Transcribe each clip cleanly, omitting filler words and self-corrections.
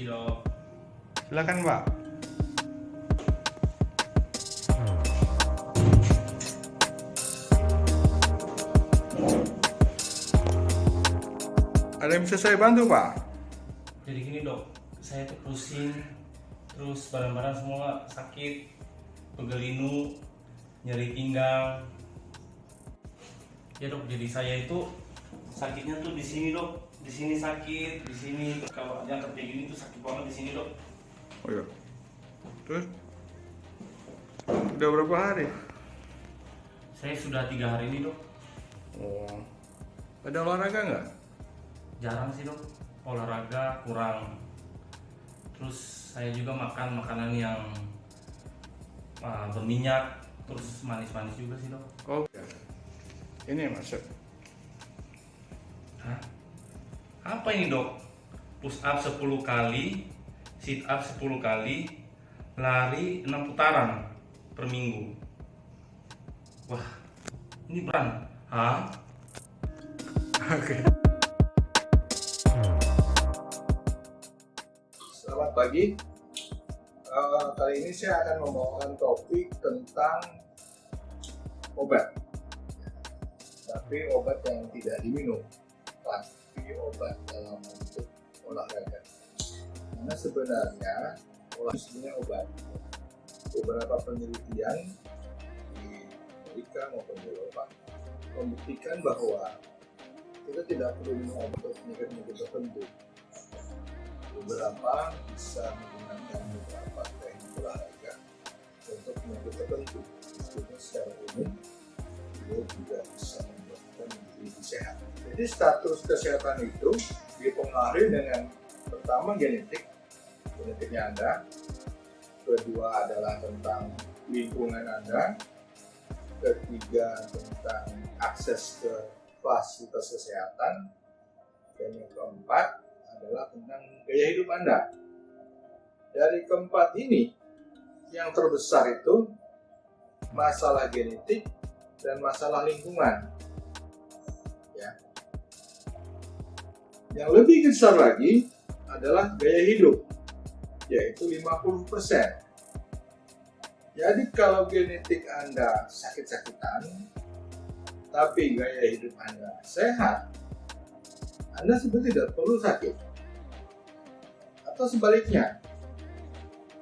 dok. Silakan Pak. Ada yang bisa saya bantu Pak? Jadi gini dok, saya tuh pusing, terus badan-badan semua sakit, pegel linu, nyeri pinggang. Ya dok, jadi saya itu sakitnya tuh di sini dok, di sini sakit, di sini kalau diangkat kayak gini tuh sakit banget di sini dok. Oh iya. Terus? Udah berapa hari? Saya sudah 3 hari ini dok. Oh. Ada olahraga nggak? Jarang sih dok, olahraga kurang. Terus saya juga makan makanan yang berminyak, terus manis-manis juga sih dok. Oh ya. Ini masuk. Hah? Apa ini dok? Push up 10 kali, sit up 10 kali, lari 6 putaran per minggu. Wah, ini beran. Hah? Oke. Selamat pagi. Kali ini saya akan membawakan topik tentang obat. Tapi obat yang tidak diminum, tapi obat dalam bentuk olahraga. Karena sebenarnya sebenarnya obat. Beberapa penelitian di Amerika maupun di Eropa membuktikan bahwa kita tidak perlu minum obat untuk penyakit tertentu. Beberapa bisa menggunakan beberapa teknik olahraga untuk penyakit tertentu. Meskipun secara umum dia juga bisa membuatkan menjadi lebih sehat. Jadi status kesehatan itu dipengaruhi dengan pertama genetiknya Anda, kedua adalah tentang lingkungan Anda, ketiga tentang akses ke fasilitas kesehatan, dan yang keempat adalah tentang gaya hidup Anda. Dari keempat ini, yang terbesar itu masalah genetik dan masalah lingkungan. Ya. Yang lebih besar lagi adalah gaya hidup, yaitu 50%. Jadi kalau genetik Anda sakit-sakitan, tapi gaya hidup Anda sehat, Anda sebenarnya tidak perlu sakit. Atau sebaliknya,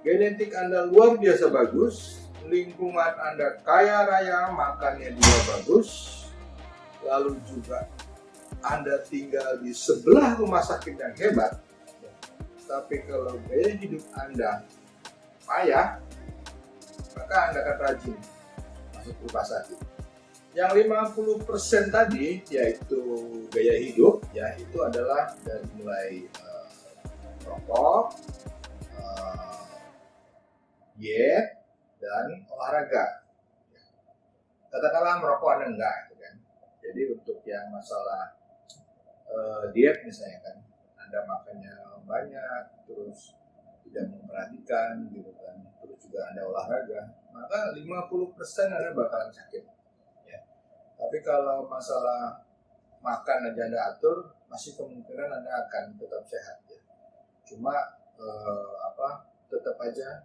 genetik Anda luar biasa bagus, lingkungan Anda kaya raya, makannya juga bagus, lalu juga Anda tinggal di sebelah rumah sakit yang hebat, tapi kalau gaya hidup Anda payah, maka Anda akan rajin masuk rumah sakit. Yang 50% tadi, yaitu gaya hidup, ya itu adalah dari mulai rokok, diet, dan olahraga. Katakanlah merokok Anda enggak, gitu kan. Jadi untuk yang masalah diet misalnya kan, Anda makannya banyak, terus tidak memperhatikan, gitu kan, terus juga Anda olahraga, maka 50% Anda bakalan sakit. Tapi kalau masalah makan aja Anda atur, masih kemungkinan Anda akan tetap sehat. Ya. Cuma tetap aja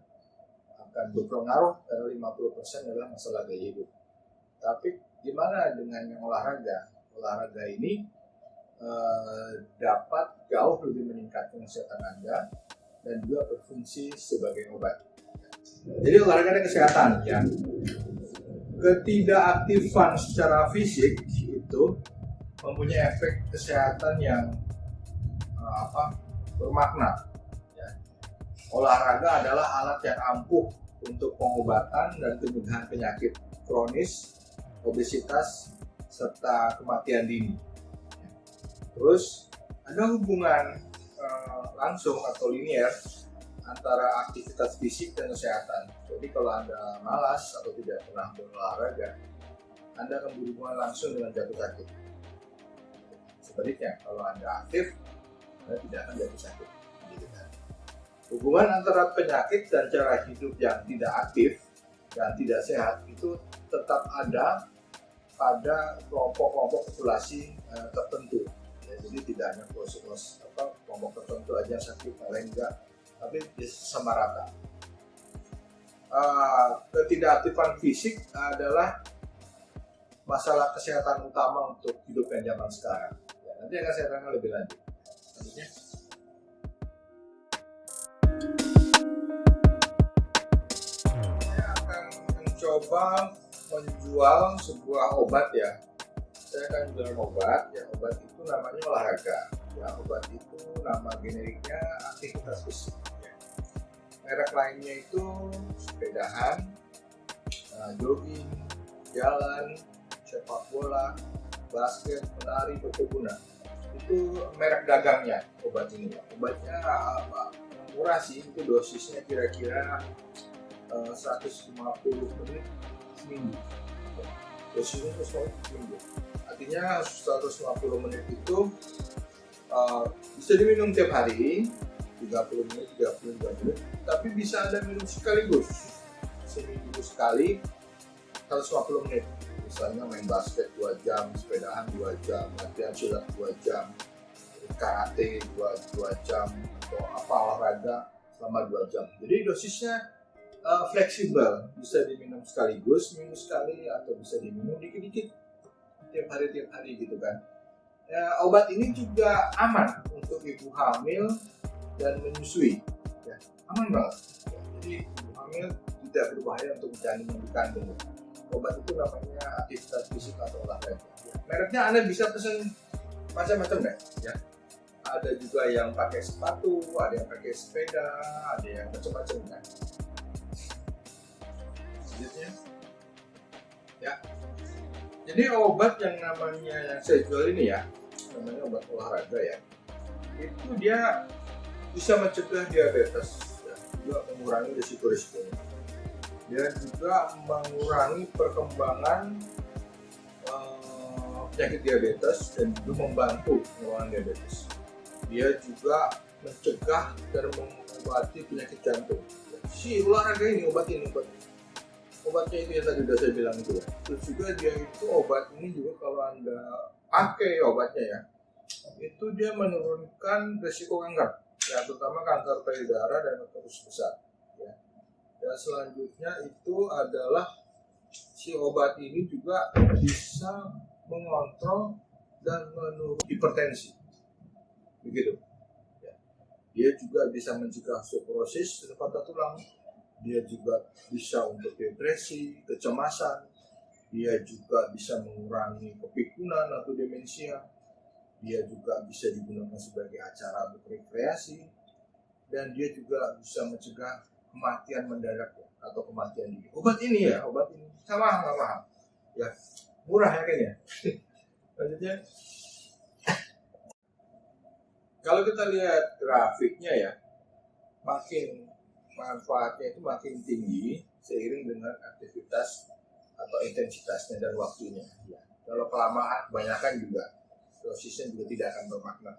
akan berpengaruh karena 50% adalah masalah gaya hidup. Tapi gimana dengan yang olahraga? Olahraga ini dapat jauh lebih meningkatkan kesehatan Anda dan juga berfungsi sebagai obat. Jadi olahraga dan kesehatan, ya. Ketidakaktifan secara fisik itu mempunyai efek kesehatan yang bermakna. Ya. Olahraga adalah alat yang ampuh untuk pengobatan dan pencegahan penyakit kronis, obesitas, serta kematian dini. Ya. Terus ada hubungan langsung atau linear antara aktivitas fisik dan kesehatan. Jadi kalau Anda malas atau tidak pernah berolahraga, Anda akan berhubungan langsung dengan jatuh sakit. Sebaliknya, kalau Anda aktif, Anda tidak akan jatuh sakit. Hubungan antara penyakit dan cara hidup yang tidak aktif dan tidak sehat itu tetap ada pada kelompok-kelompok populasi tertentu. Ya, jadi tidak hanya kelompok tertentu aja sakit, lain enggak. tapi sama rata. Ketidakaktifan fisik adalah masalah kesehatan utama untuk hidupnya zaman sekarang. Ya, nanti akan saya terangkan lebih lanjut. Selanjutnya, saya akan mencoba menjual sebuah obat ya. Saya akan jual obat ya. Obat itu namanya olahraga. Ya, obat itu nama generiknya aktivitas fisik. Ya. Merek lainnya itu sepedahan, jogging, jalan, sepak bola, basket, menari, berkebunan. Itu merek dagangnya obat ini. Obatnya murah sih, itu dosisnya kira-kira 150 menit seminggu. Dosisnya 150 seminggu. Artinya 150 menit itu bisa diminum tiap hari, 30 menit, 35 menit, tapi bisa Anda minum sekaligus, seminggu sekali, 150 menit. Misalnya main basket 2 jam, sepedahan 2 jam, latihan silat 2 jam, karate 2 jam, atau apa olahraga selama 2 jam. Jadi dosisnya fleksibel, bisa diminum sekaligus, seminggu sekali, atau bisa diminum dikit-dikit, tiap hari gitu kan. Ya, obat ini juga aman untuk ibu hamil dan menyusui, ya, aman banget. Ya, jadi ibu hamil tidak berbahaya untuk janin yang dikandung. Obat itu namanya aktivitas fisik atau olahraga. Ya, mereknya Anda bisa pesan macam-macam deh, ya. Ada juga yang pakai sepatu, ada yang pakai sepeda, ada yang macam-macam kan. Selanjutnya, ya. Jadi obat yang namanya yang saya jual ini ya, namanya obat olahraga ya, itu dia bisa mencegah diabetes, ya, juga mengurangi risiko-risikonya. Dia juga mengurangi perkembangan penyakit diabetes dan juga membantu pengurangan diabetes. Dia juga mencegah dan mengobati penyakit jantung. Si olahraga ini obatnya itu yang tadi sudah saya bilang itu ya. Terus juga dia itu obat ini juga kalau Anda pakai obatnya ya, itu dia menurunkan risiko kanker, ya, terutama kanker payudara dan kanker usus besar. Ya. Dan selanjutnya itu adalah si obat ini juga bisa mengontrol dan menurunkan hipertensi, begitu. Ya. Dia juga bisa mencegah osteoporosis dan patah tulang. Dia juga bisa untuk depresi, kecemasan. Dia juga bisa mengurangi kepikunan atau demensia. Dia juga bisa digunakan sebagai acara berrekreasi. Dan dia juga bisa mencegah kematian mendadak atau kematian dini. Obat ini sama nggak mahal, ya, murah ya kayaknya. Lanjutnya, kalau kita lihat grafiknya ya, makin manfaatnya itu makin tinggi seiring dengan aktivitas atau intensitasnya dan waktunya. Ya. Kalau kelamaan, kebanyakan juga dosisnya juga tidak akan bermakna.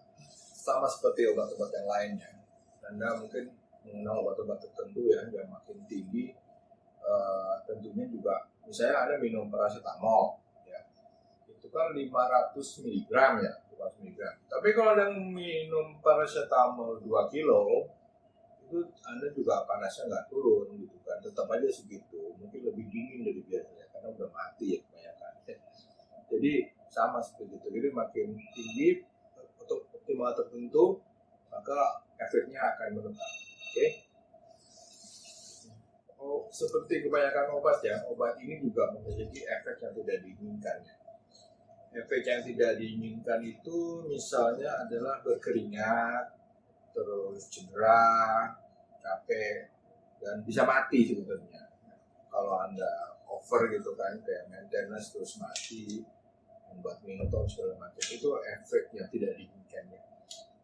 Sama seperti obat-obat yang lainnya. Anda mungkin mengenal obat-obat tertentu ya yang makin tinggi, tentunya juga misalnya Anda minum paracetamol, ya, itu kan 500 mg ya, 500 mg. Tapi kalau Anda minum paracetamol 2 kilo, itu Anda juga panasnya nggak turun gitu kan, tetap aja segitu, mungkin lebih dingin dari biasanya karena udah mati ya kebanyakan. Jadi sama seperti itu, jadi makin tinggi untuk optimal tertentu maka efeknya akan menetap. Oke. Oh, seperti kebanyakan obat ya, obat ini juga memiliki efek yang tidak diinginkan. Efek yang tidak diinginkan itu misalnya adalah berkeringat, terus cedera, capek, dan bisa mati sebetulnya. Kalau Anda over gitu kan, kayak maintenance terus mati, membuat minum atau segala macam, itu efek yang tidak diinginkannya.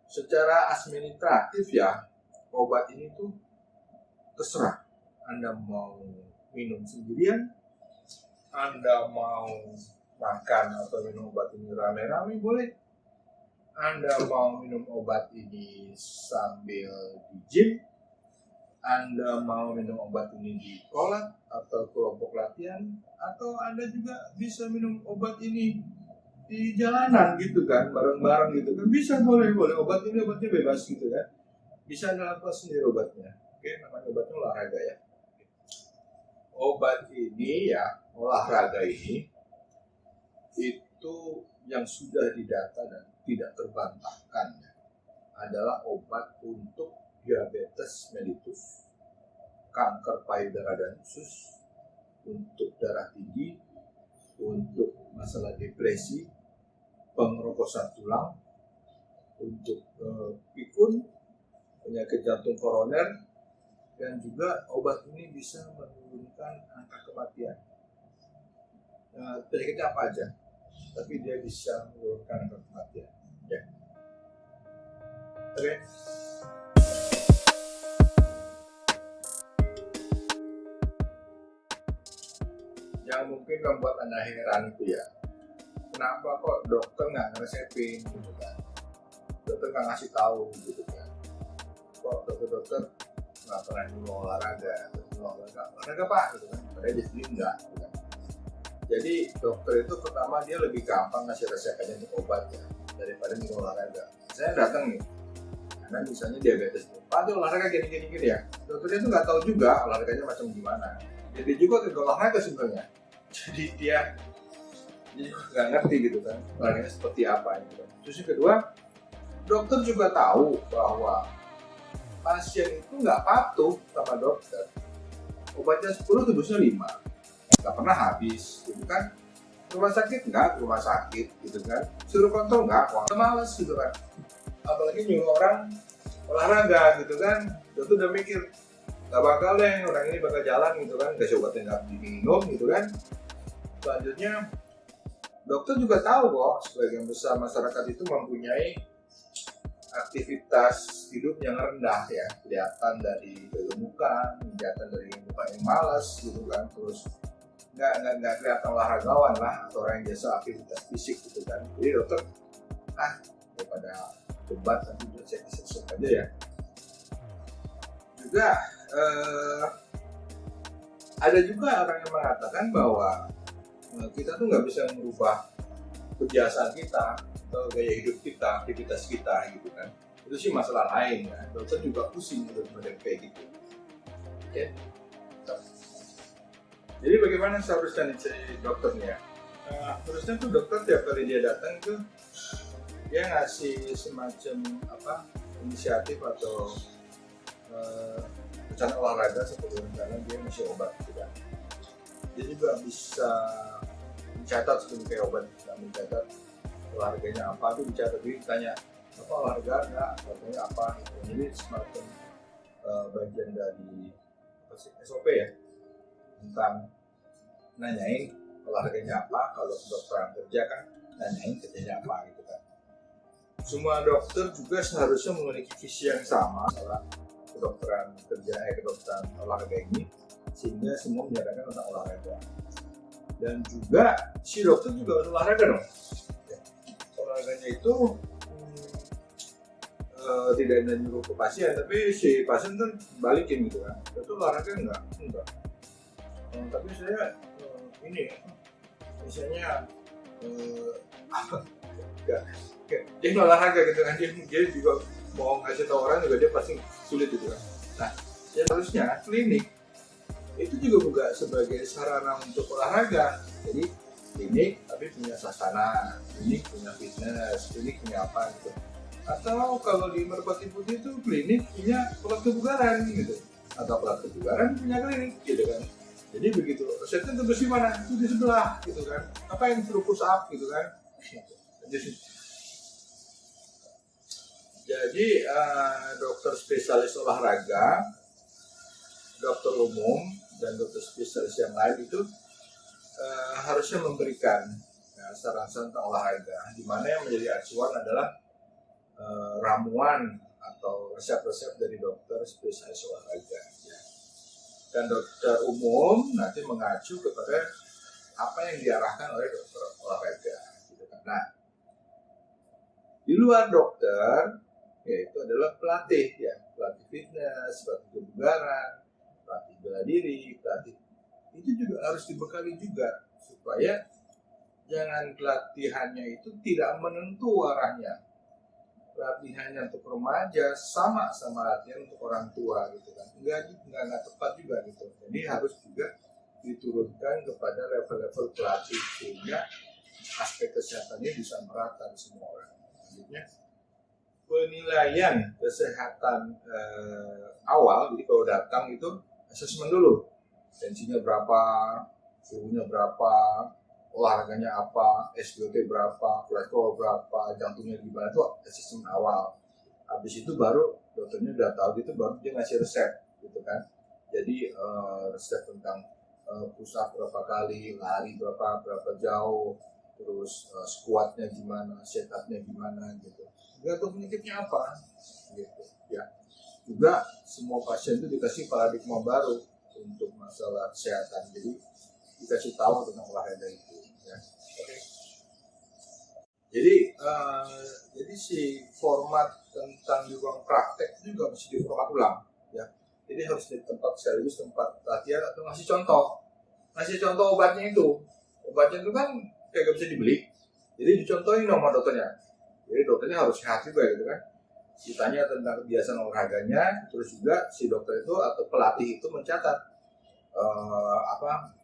Secara administratif ya, obat ini tuh terserah. Anda mau minum sendirian, Anda mau makan atau minum obat ini rame-rame boleh. Anda mau minum obat ini sambil di gym, Anda mau minum obat ini di kolat atau kelompok latihan, atau Anda juga bisa minum obat ini di jalanan gitu kan, bareng-bareng gitu kan, bisa, boleh. Obatnya bebas gitu kan. bisa Anda lakukan sendiri obatnya. Oke, namanya obatnya olahraga ya. Obat ini ya, olahraga ini itu yang sudah didata dan tidak terbantahkan ya, adalah obat untuk diabetes mellitus, kanker payudara dan usus, untuk darah tinggi, untuk masalah depresi, pengeroposan tulang, untuk pikun, penyakit jantung koroner, dan juga obat ini bisa menurunkan angka kematian. Nah, penyakitnya apa aja, tapi dia bisa menurunkan angka kematian. Ya. Oke. Yang mungkin membuat Anda heran itu ya, kenapa kok dokter nggak ngeresepin gitu kan? Dokter nggak ngasih tahu gitu kan? Kok dokter nggak pernah nyuruh olahraga pak gitu kan? Padahal dia sendiri enggak gitu kan? Jadi dokter itu pertama dia lebih gampang ngasih resep aja untuk obat ya, daripada nyuruh olahraga. Saya datang nih, karena misalnya diabetes, pak itu olahraga gini ya. Dokternya tuh nggak tahu juga olahraganya macam gimana. Jadi juga ke olahraga sebenarnya. Jadi dia nggak ngerti gitu kan olahraganya seperti apa gitu. Terus yang kedua, dokter juga tahu bahwa pasien itu nggak patuh sama dokter. Obatnya 10 tebusnya 5, nggak pernah habis gitu kan. Rumah sakit nggak, rumah sakit gitu kan. Suruh kontrol nggak, males gitu kan. Apalagi nyuruh orang olahraga gitu kan. Dokter udah mikir nggak bakal deh orang ini bakal jalan gitu kan, kasih obatnya nggak diminum gitu kan. Selanjutnya dokter juga tahu kok sebagian besar masyarakat itu mempunyai aktivitas hidup yang rendah ya, kelihatan dari kegemukan, kelihatan dari muka yang malas gitu kan, terus nggak kelihatan olahragawan lah atau orang yang biasa aktivitas fisik gitu kan. Jadi dokter daripada debat nanti udah cek aja ya. Juga ada juga orang yang mengatakan bahwa kita tuh nggak bisa merubah kebiasaan kita atau gaya hidup kita, aktivitas kita gitu kan. Itu sih masalah lain ya. Dokter juga pusing untuk model kayak gitu. Oke. Jadi bagaimana seharusnya nih dokternya? Terusnya tuh dokter tiap kali dia datang tuh dia ngasih semacam inisiatif atau rencana olahraga seperti rencana dia ngasih obat gitu kan. Dia juga bisa mencatat seperti kayak obat, mencatat olahraganya apa tuh dicatat, jadi ditanya apa olahraga enggak, olahraganya apa gitu. Jadi semacam bagian dari SOP ya, tentang nanyain olahraganya apa. Kalau dokter kerja kan nanyain kerjanya apa gitu kan. Semua dokter juga seharusnya memiliki visi yang sama masalah kedokteran kerja, kedokteran olahraga ini, sehingga semua menyatakan tentang olahraga. Dan juga si dokter juga harus olahraga dong. Olahraganya itu tidak hanya nyuruh ke pasien, tapi si pasien kan balikin gitu kan. Itu olahraga enggak. Tapi saya ini misalnya dia olahraga gitu kan, dia juga mau ngasih tahu orang juga dia pasti sulit gitu kan. Nah, ya harusnya klinik itu juga sebagai sarana untuk olahraga. Jadi klinik tapi punya sasana, klinik punya fitness, klinik punya apa gitu. Atau kalau di Merpati Putih itu klinik punya pelat kebugaran gitu, atau pelat kebugaran punya klinik gitu kan. Jadi begitu resepnya terus di mana? Itu di sebelah gitu kan. Apa yang suruh push up gitu kan. Jadi dokter spesialis olahraga, dokter umum, dan dokter spesialis yang lain itu harusnya memberikan saran-saran tentang olahraga, di mana yang menjadi acuan adalah ramuan atau resep-resep dari dokter spesialis olahraga. Ya. Dan dokter umum nanti mengacu kepada apa yang diarahkan oleh dokter olahraga. Gitu kan. Nah, di luar dokter, yaitu adalah pelatih ya, pelatih fitness, pelatih kebugaran, pelatih bela diri, pelatih itu juga harus dibekali juga supaya jangan pelatihannya itu tidak menentu arahnya. latihannya untuk remaja sama latihan untuk orang tua gitu kan. Enggak tepat juga gitu. Jadi harus juga diturunkan kepada level-level pelatih sehingga aspek kesehatannya bisa merata di semua orang. Selanjutnya penilaian kesehatan awal, jadi kalau datang itu asesmen dulu, tensinya berapa, suhunya berapa, olahraganya apa, SpO2 berapa, kolesterol berapa, jantungnya gimana, itu asesmen awal. Habis itu baru dokternya udah tahu gitu, baru dia ngasih resep gitu kan. Jadi resep tentang push up berapa kali, lari berapa jauh, terus squatnya gimana, sit upnya gimana gitu. Tergantung penyakitnya apa gitu ya. Juga semua pasien itu dikasih paradigma baru untuk masalah kesehatan. Jadi dikasih tahu tentang olahraga itu ya. Oke. Jadi si format tentang di ruang praktek juga mesti diformat ulang ya. Jadi harus di tempat sekaligus tempat latihan atau ngasih contoh obatnya itu. Obatnya itu kan kayak gak bisa dibeli. Jadi dicontohin sama dokternya. Jadi dokternya harus sehat juga gitu kan. Ditanya tentang kebiasaan olahraganya, terus juga si dokter itu atau pelatih itu mencatat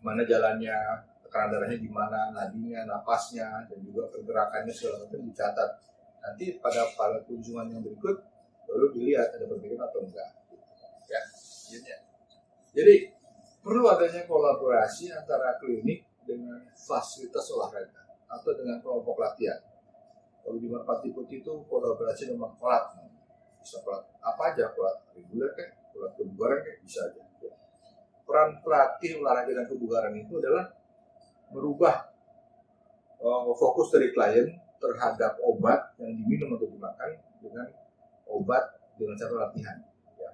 mana jalannya, tekanan darahnya gimana, nadinya, napasnya, dan juga pergerakannya segala macam dicatat. Nanti pada kunjungan yang berikut baru dilihat ada perbedaan atau enggak. Ya, jadi perlu adanya kolaborasi antara klinik dengan fasilitas olahraga atau dengan kelompok latihan. Kalau di Merpati Putih itu kolaborasi dengan pelat, bisa pelat apa aja, pelat reguler kayak, pelat kebugaran kayak bisa aja. Peran pelatih olahraga dan kebugaran itu adalah merubah fokus dari klien terhadap obat yang diminum atau dimakan dengan obat dengan cara latihan. Ya.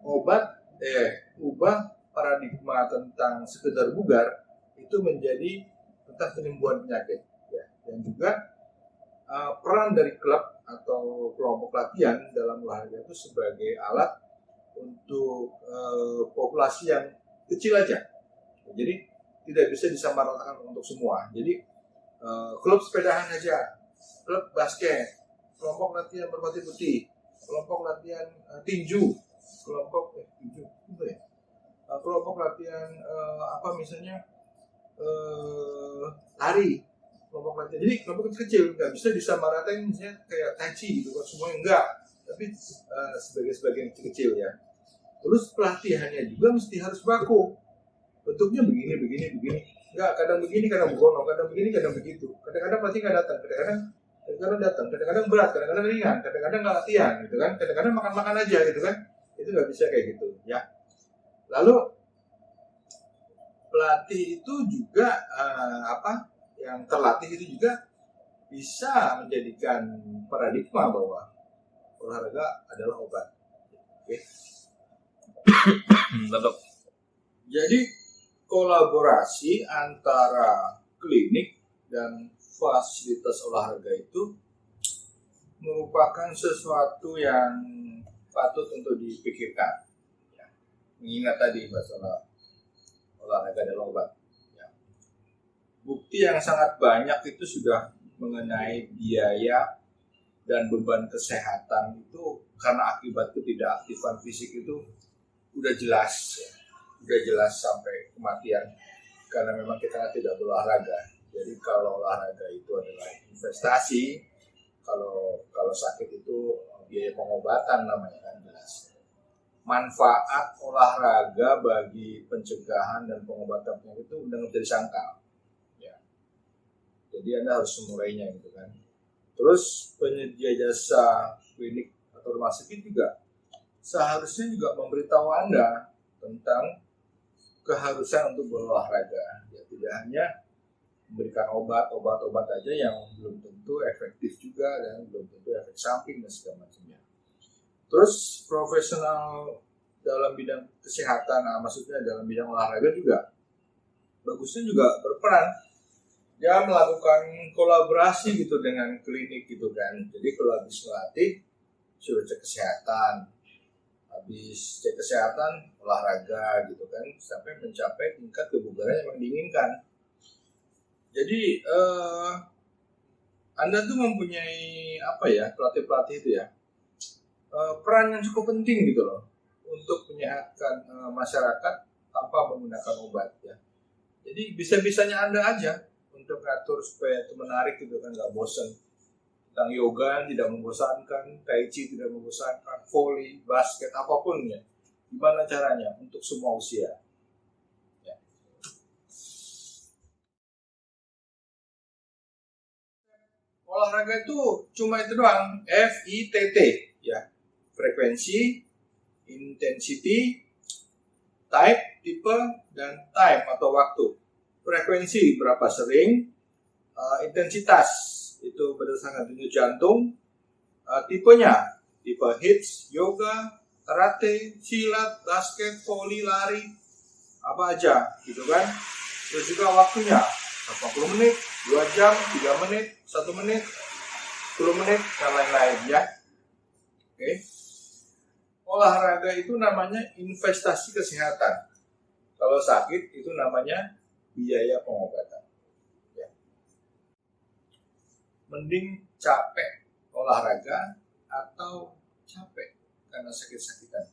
Ubah paradigma tentang sekedar bugar itu menjadi tentang penyembuhan penyakit. Ya. Dan juga peran dari klub atau kelompok latihan dalam olahraga itu sebagai alat untuk populasi yang kecil aja. Jadi tidak bisa disamaratakan untuk semua. Jadi klub sepedahan aja, klub basket, kelompok latihan Merpati Putih, kelompok latihan tinju, kelompok tinju itu ya. Kelompok latihan misalnya lari, kelompok latihan. Jadi kelompok kecil nggak bisa disamaratain misalnya kayak tai chi gitu kan, semuanya enggak. Tapi sebagian kecil ya. Terus pelatihannya juga mesti harus baku. Bentuknya begini. Enggak, kadang begini, kadang begono, kadang begini, kadang begitu. Kadang-kadang pelatih nggak datang, kadang-kadang datang, kadang-kadang berat, kadang-kadang ringan, kadang-kadang nggak latihan, gitu kan. Kadang-kadang makan-makan aja, gitu kan. Itu nggak bisa kayak gitu, ya. Lalu pelatih itu juga yang terlatih itu juga bisa menjadikan paradigma bahwa olahraga adalah obat. Oke. Jadi kolaborasi antara klinik dan fasilitas olahraga itu merupakan sesuatu yang patut untuk dipikirkan. Ya. Mengingat tadi masalah olahraga adalah obat. Ya. Bukti yang sangat banyak itu sudah mengenai biaya dan beban kesehatan itu karena akibat ketidakaktifan fisik itu udah jelas ya. Udah jelas sampai kematian karena memang kita tidak berolahraga. Jadi kalau olahraga itu adalah investasi, kalau sakit itu biaya pengobatan namanya kan jelas. Manfaat olahraga bagi pencegahan dan pengobatan penyakit itu udah nggak bisa disangkal. Ya. Jadi Anda harus memulainya gitu kan. Terus penyedia jasa klinik atau rumah sakit juga seharusnya juga memberitahu Anda tentang keharusan untuk berolahraga. Ya, tidak hanya memberikan obat aja yang belum tentu efektif juga dan belum tentu efek samping dan segala macamnya. Terus profesional dalam bidang kesehatan, maksudnya dalam bidang olahraga juga bagusnya juga berperan. Dia melakukan kolaborasi gitu dengan klinik gitu kan. Jadi kalau habis melatih suruh cek kesehatan, habis cek kesehatan olahraga gitu kan sampai mencapai tingkat kebugaran yang diinginkan. Jadi Anda tuh mempunyai apa ya, pelatih-pelatih itu ya, peran yang cukup penting gitu loh untuk menyehatkan masyarakat tanpa menggunakan obat ya. Jadi bisa-bisanya Anda aja untuk ngatur supaya itu menarik gitu kan, nggak bosan. Tentang yoga tidak membosankan, tai chi tidak membosankan, volley, basket, apapun ya. Gimana caranya untuk semua usia? Ya. Olahraga itu cuma itu doang, FITT ya. Frekuensi, intensity, type, tipe, dan time atau waktu. Frekuensi berapa sering, intensitas itu berdasarkan denyut jantung, tipenya, tipe HIIT, yoga, karate, silat, basket, volley, lari, apa aja gitu kan. Terus juga waktunya 80 menit, 2 jam, 3 menit, 1 menit, 10 menit, dan lain-lain ya. Oke. Olahraga itu namanya investasi kesehatan. Kalau sakit itu namanya biaya pengobatan. Ya. Mending capek olahraga atau capek karena sakit-sakitan.